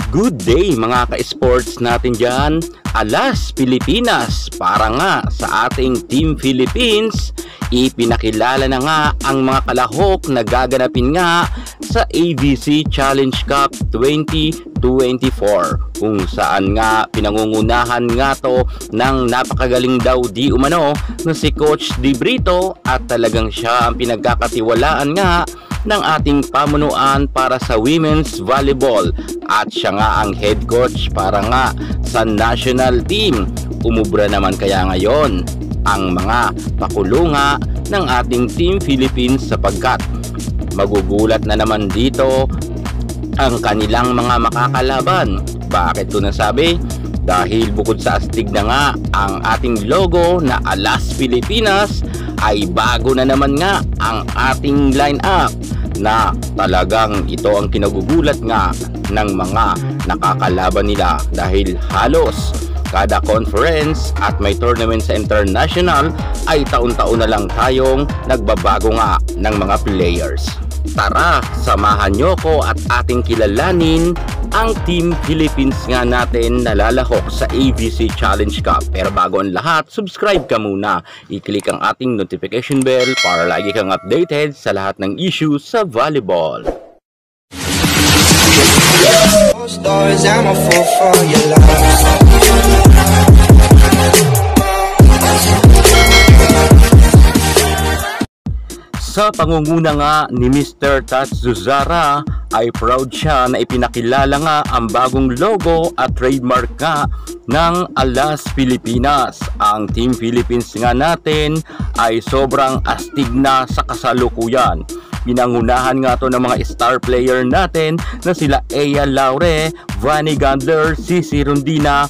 Good day mga ka-sports natin dyan. Alas Pilipinas, para nga sa ating Team Philippines, ipinakilala na nga ang mga kalahok na gaganapin nga sa ABC Challenge Cup 2024, kung saan nga pinangungunahan nga to ng napakagaling daw di umano na si Coach Di Brito, at talagang siya ang pinagkakatiwalaan nga ng ating pamunuan para sa women's volleyball, at siya nga ang head coach para nga sa national team. Umubra naman kaya ngayon ang mga pakulunga ng ating Team Philippines, sapagkat magugulat na naman dito ang kanilang mga makakalaban. Bakit ko nasabi? Dahil bukod sa astig na nga ang ating logo na Alas Pilipinas, ay bago na naman nga ang ating lineup na talagang ito ang kinagugulat nga ng mga nakakalaban nila, dahil halos kada conference at may tournament sa international ay taon-taon na lang tayong nagbabago nga ng mga players. Tara, samahan nyo ko at ating kilalanin ang Team Philippines nga natin na lalahok sa ABC Challenge Cup. Pero bago ang lahat, subscribe ka muna. I-click ang ating notification bell para lagi kang updated sa lahat ng issues sa volleyball. Sa pangunguna nga ni Mr. Tats Zuzara, ay proud siya na ipinakilala nga ang bagong logo at trademark nga ng Alas Pilipinas. Ang Team Philippines nga natin ay sobrang astig na sa kasalukuyan. Pinangunahan nga to ng mga star player natin na sila Ea Laure, Vanny Gandler, Cici Rondina,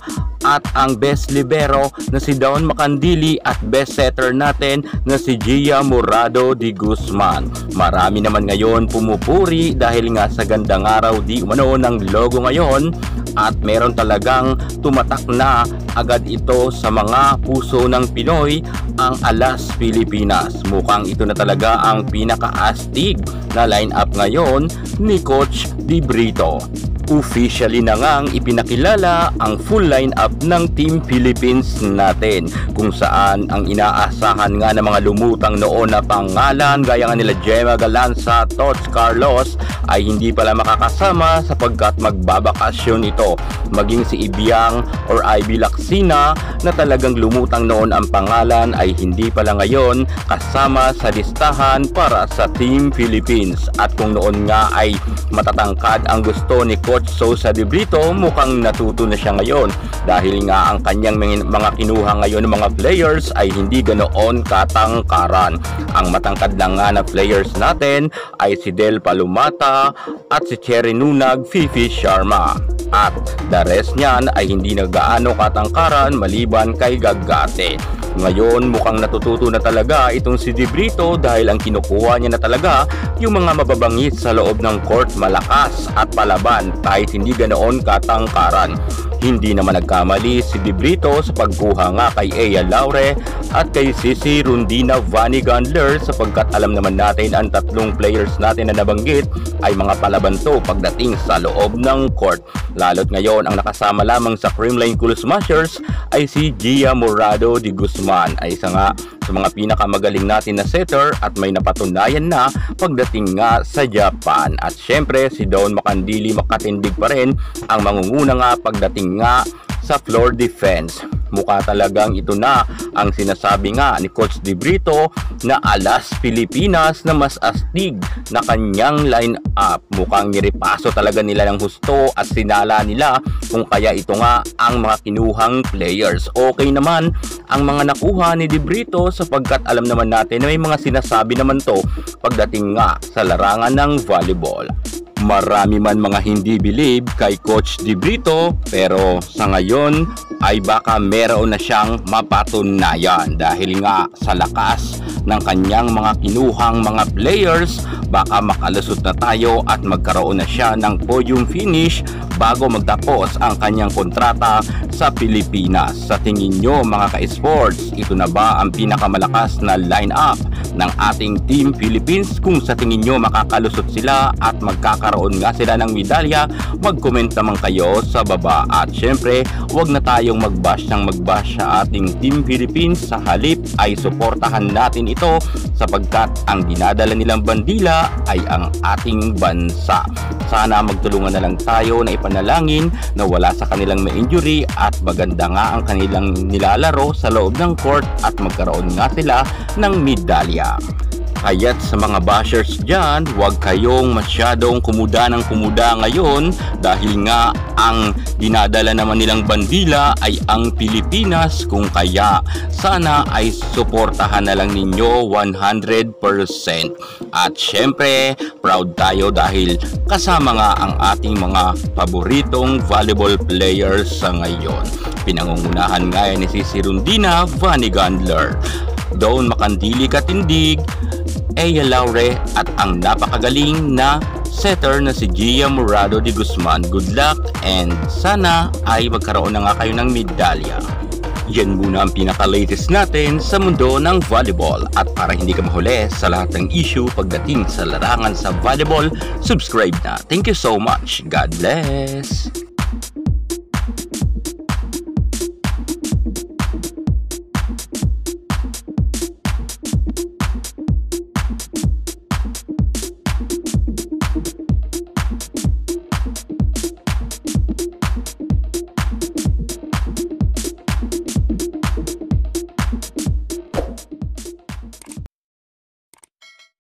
at ang best libero na si Dawn Macandili, at best setter natin na si Gia Morado de Guzman. Marami naman ngayon pumupuri dahil nga sa gandang araw di umano ng logo ngayon, at meron talagang tumatak na agad ito sa mga puso ng Pinoy, ang Alas Pilipinas. Mukhang ito na talaga ang pinaka-astig na lineup ngayon ni Coach Di Brito. Officially na ngang ipinakilala ang full lineup ng Team Philippines natin, kung saan ang inaasahan nga ng mga lumutang noon na pangalan gaya nga nila Gemma Galanza, Tots Carlos ay hindi pala makakasama sapagkat magbabakasyon ito. Maging si Ibiang or Ivy Lacsina na talagang lumutang noon ang pangalan ay hindi pala ngayon kasama sa listahan para sa Team Philippines. At kung noon nga ay matatangkad ang gusto ni Coach Sosa Di Brito, mukhang natuto na siya ngayon, dahil nga ang kanyang mga kinuha ngayon ng mga players ay hindi ganoon katangkaran. Ang matangkad lang nga na players natin ay si Del Palumata at si Cherry Nunag, Fifi Sharma. At the rest niyan ay hindi na gaano katangkaran maliban kay Gagate. Ngayon mukhang natututo na talaga itong si Di Brito, dahil ang kinukuha niya na talaga yung mga mababangit sa loob ng court, malakas at palaban kahit hindi ganoon katangkaran. Hindi naman nagkamali si Di Brito sa pagkuha nga kay Ea Laure at kay Cici Rondina, Vanny Gandler, sapagkat alam naman natin ang tatlong players natin na nabanggit ay mga palaban to pagdating sa loob ng court. Lalo't ngayon ang nakasama lamang sa Creamline Cool Smashers ay si Gia Morado de Guzman, ay isa nga sa mga pinakamagaling natin na setter at may napatunayan na pagdating nga sa Japan. At syempre si Dawn Macandili makatindig pa rin ang mangunguna nga pagdating nga sa floor defense. Mukha talagang ito na ang sinasabi nga ni Coach Di Brito na Alas Pilipinas na mas astig na kanyang line-up. Mukhang niripaso talaga nila ng husto at sinala nila kung kaya ito nga ang mga kinuhang players. Okay naman ang mga nakuha ni Di Brito, sapagkat alam naman natin na may mga sinasabi naman to pagdating nga sa larangan ng volleyball. Marami man mga hindi believe kay Coach Di Brito, pero sa ngayon ay baka meron na siyang mapatunayan, dahil nga sa lakas ng kanyang mga kinuhang mga players, baka makalusot na tayo at magkaroon na siya ng podium finish bago magtapos ang kanyang kontrata sa Pilipinas. Sa tingin nyo mga ka-sports, ito na ba ang pinakamalakas na line-up ng ating Team Philippines. Kung sa tingin nyo makakalusot sila at magkakaroon nga sila ng medalya, mag-comment naman kayo sa baba. At syempre, huwag na tayong mag-bash sa ating Team Philippines. Sa halip ay suportahan natin ito sapagkat ang dinadala nilang bandila ay ang ating bansa. Sana magtulungan na lang tayo na ipanalangin na wala sa kanilang ma-injury at maganda nga ang kanilang nilalaro sa loob ng court at magkaroon nga sila ng medalya. Kaya't sa mga bashers dyan, huwag kayong masyadong kumuda ngayon dahil nga ang dinadala naman nilang bandila ay ang Pilipinas. Kung kaya, sana ay suportahan na lang ninyo 100%. At syempre, proud tayo dahil kasama nga ang ating mga paboritong volleyball players sa ngayon. Pinangungunahan nga ni Sisi Rondina, Vanny Gandler, Dawn Makandili Katindig, Eya Laure at ang napakagaling na setter na si Gia Morado de Guzman. Good luck and sana ay magkaroon na nga kayo ng medalya. Yan muna ang pinaka-latest natin sa mundo ng volleyball. At para hindi ka mahuli sa lahat ng issue pagdating sa larangan sa volleyball, subscribe na. Thank you so much. God bless!